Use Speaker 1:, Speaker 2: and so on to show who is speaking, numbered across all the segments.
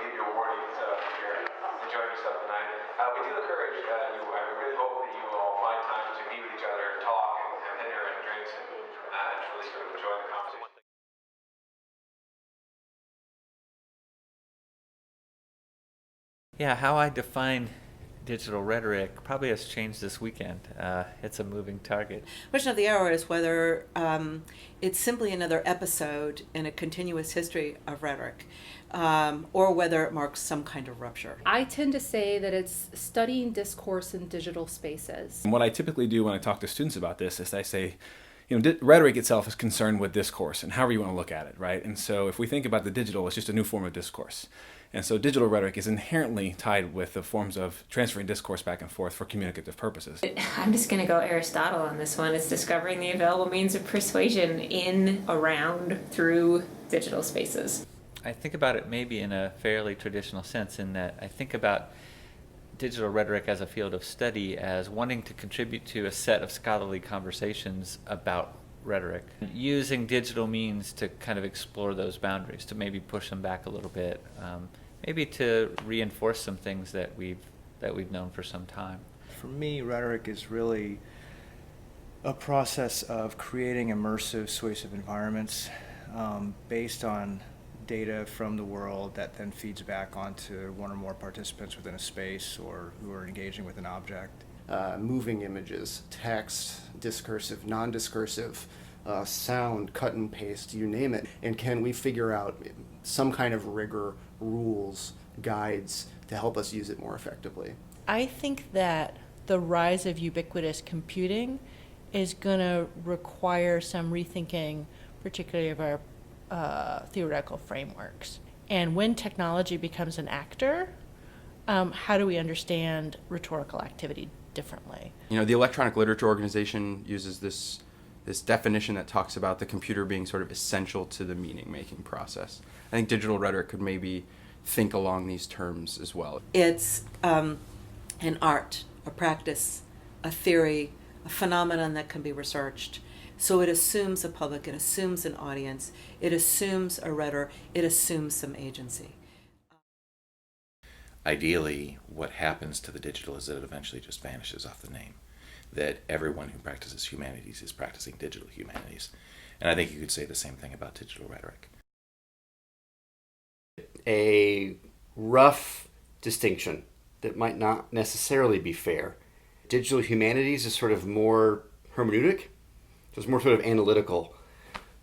Speaker 1: give you a warning if you're enjoying yourself tonight. We do encourage you. I really hope that you all find time to be with each other and talk and have dinner and drinks and really sort of enjoy the conversation.
Speaker 2: Yeah, how I define digital rhetoric probably has changed this weekend. It's a moving target.
Speaker 3: Question of the hour is whether it's simply another episode in a continuous history of rhetoric, or whether it marks some kind of rupture.
Speaker 4: I tend to say that it's studying discourse in digital spaces.
Speaker 5: And what I typically do when I talk to students about this is I say, rhetoric itself is concerned with discourse and however you want to look at it, right? And so if we think about the digital, it's just a new form of discourse. And so digital rhetoric is inherently tied with the forms of transferring discourse back and forth for communicative purposes.
Speaker 6: I'm just going to go Aristotle on this one. It's discovering the available means of persuasion in, around, through digital spaces.
Speaker 2: I think about it maybe in a fairly traditional sense in that I think about digital rhetoric as a field of study as wanting to contribute to a set of scholarly conversations about rhetoric, using digital means to kind of explore those boundaries, to maybe push them back a little bit, maybe to reinforce some things that we've known for some time.
Speaker 7: For me, rhetoric is really a process of creating immersive, suasive environments based on data from the world that then feeds back onto one or more participants within a space or who are engaging with an object.
Speaker 8: Moving images, text, discursive, non-discursive, sound, cut and paste, you name it. And can we figure out some kind of rigor, rules, guides to help us use it more effectively?
Speaker 9: I think that the rise of ubiquitous computing is going to require some rethinking, particularly of our theoretical frameworks. And when technology becomes an actor, how do we understand rhetorical activity differently?
Speaker 10: The Electronic Literature Organization uses this definition that talks about the computer being sort of essential to the meaning-making process. I think digital rhetoric could maybe think along these terms as well.
Speaker 3: It's an art, a practice, a theory, a phenomenon that can be researched. So it assumes a public, it assumes an audience, it assumes a rhetor, it assumes some agency.
Speaker 11: Ideally, what happens to the digital is that it eventually just vanishes off the name. That everyone who practices humanities is practicing digital humanities. And I think you could say the same thing about digital rhetoric.
Speaker 12: A rough distinction that might not necessarily be fair. Digital humanities is sort of more hermeneutic, so it's more sort of analytical,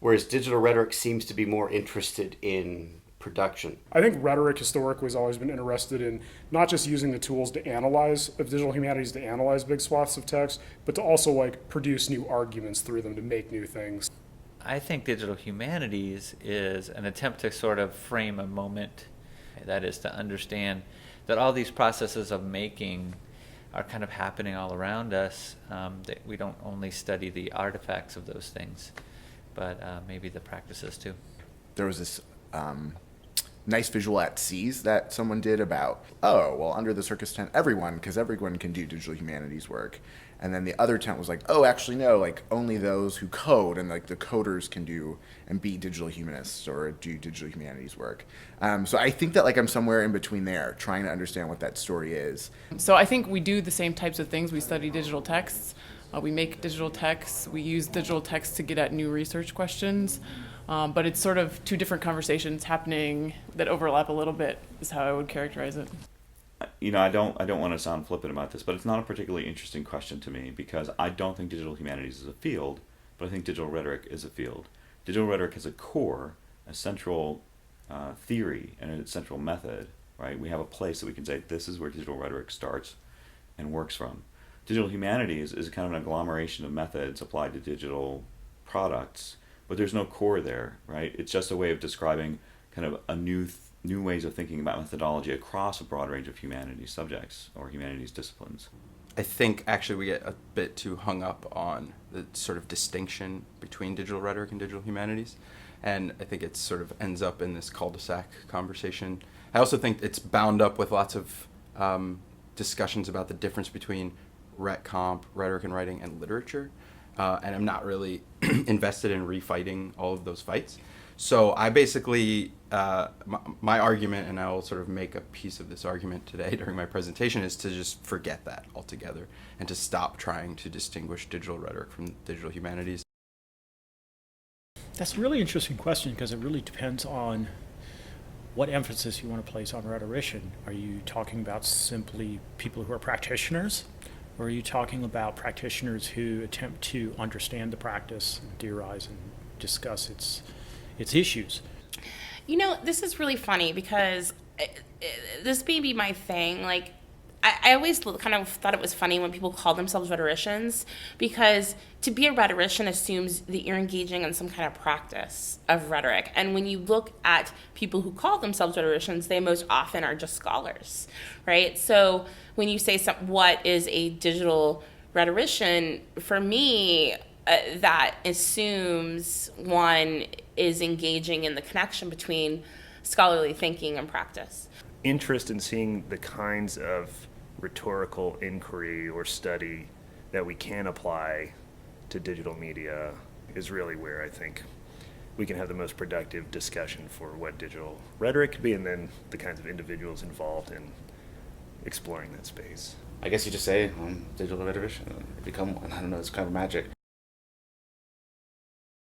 Speaker 12: whereas digital rhetoric seems to be more interested in production.
Speaker 13: I think rhetoric historically has always been interested in not just using the tools to analyze, of digital humanities to analyze big swaths of text, but to also produce new arguments through them to make new things.
Speaker 2: I think digital humanities is an attempt to sort of frame a moment, that is to understand that all these processes of making are kind of happening all around us, that we don't only study the artifacts of those things, but maybe the practices too.
Speaker 14: There was this nice visual at Seas that someone did about, under the circus tent, because everyone can do digital humanities work. And then the other tent was actually no, only those who code and the coders can do and be digital humanists or do digital humanities work. So I think that I'm somewhere in between there, trying to understand what that story is.
Speaker 15: So I think we do the same types of things. We study digital texts, we make digital texts, we use digital texts to get at new research questions. But it's sort of two different conversations happening that overlap a little bit is how I would characterize it.
Speaker 16: I don't want to sound flippant about this, but it's not a particularly interesting question to me because I don't think digital humanities is a field, but I think digital rhetoric is a field. Digital rhetoric has a core, a central theory, and a central method, right? We have a place that we can say this is where digital rhetoric starts and works from. Digital humanities is kind of an agglomeration of methods applied to digital products, but there's no core there, right? It's just a way of describing kind of a new ways of thinking about methodology across a broad range of humanities subjects or humanities disciplines.
Speaker 10: I think actually we get a bit too hung up on the sort of distinction between digital rhetoric and digital humanities, and I think it sort of ends up in this cul-de-sac conversation. I also think it's bound up with lots of discussions about the difference between rhetoric and writing, and literature, and I'm not really invested in refighting all of those fights. So I basically, my argument, and I will sort of make a piece of this argument today during my presentation, is to just forget that altogether and to stop trying to distinguish digital rhetoric from digital humanities.
Speaker 17: That's a really interesting question because it really depends on what emphasis you want to place on rhetorician. Are you talking about simply people who are practitioners? Or are you talking about practitioners who attempt to understand the practice and theorize and discuss its issues?
Speaker 18: You know, this is really funny because this may be my thing. Like, I always kind of thought it was funny when people call themselves rhetoricians, because to be a rhetorician assumes that you're engaging in some kind of practice of rhetoric. And when you look at people who call themselves rhetoricians, they most often are just scholars, right? So when you say what is a digital rhetorician, for me, that assumes one is engaging in the connection between scholarly thinking and practice.
Speaker 19: Interest in seeing the kinds of rhetorical inquiry or study that we can apply to digital media is really where I think we can have the most productive discussion for what digital rhetoric could be, and then the kinds of individuals involved in exploring that space.
Speaker 11: I guess you just say, I'm a digital rhetorician, and become one. I don't know, it's kind of magic.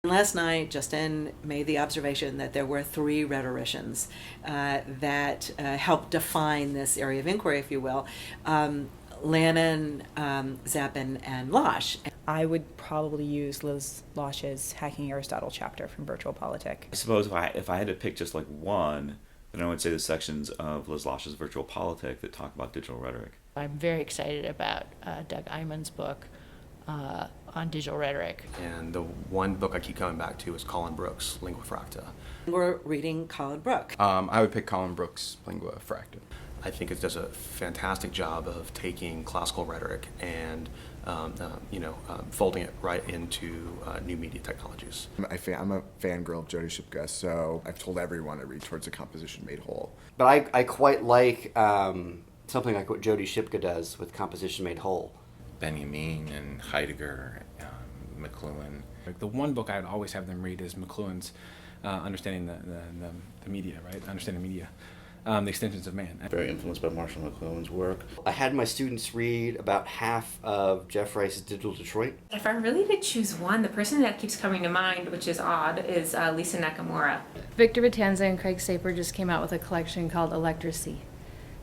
Speaker 3: Last night, Justin made the observation that there were 3 rhetoricians that helped define this area of inquiry, if you will. Lannon, Zappin, and Losch.
Speaker 20: I would probably use Liz Losch's Hacking Aristotle chapter from Virtual Politic.
Speaker 16: I suppose if I had to pick just like one, then I would say the sections of Liz Losch's Virtual Politic that talk about digital rhetoric.
Speaker 9: I'm very excited about Doug Iman's book on digital rhetoric.
Speaker 21: And the one book I keep coming back to is Colin Brooks' Lingua Fracta.
Speaker 3: We're reading Colin Brook.
Speaker 10: I would pick Colin Brooks' Lingua Fracta.
Speaker 21: I think it does a fantastic job of taking classical rhetoric and folding it right into new media technologies.
Speaker 14: I'm a fangirl of Jody Shipka, so I've told everyone to read Towards a Composition Made Whole.
Speaker 12: But I quite like something like what Jody Shipka does with Composition Made Whole.
Speaker 11: Benjamin and Heidegger, McLuhan.
Speaker 5: The one book I would always have them read is McLuhan's Understanding the Media, right? Understanding Media. The Extensions of Man.
Speaker 11: Very influenced by Marshall McLuhan's work.
Speaker 12: I had my students read about half of Jeff Rice's Digital Detroit.
Speaker 6: If I really did choose one, the person that keeps coming to mind, which is odd, is Lisa Nakamura.
Speaker 22: Victor Vitanza and Craig Saper just came out with a collection called Electracy.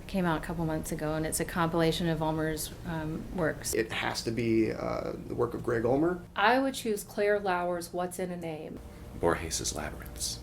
Speaker 22: Came out a couple months ago, and it's a compilation of Ulmer's works.
Speaker 8: It has to be the work of Greg Ulmer.
Speaker 4: I would choose Claire Lauer's What's in a Name.
Speaker 11: Borges' Labyrinths.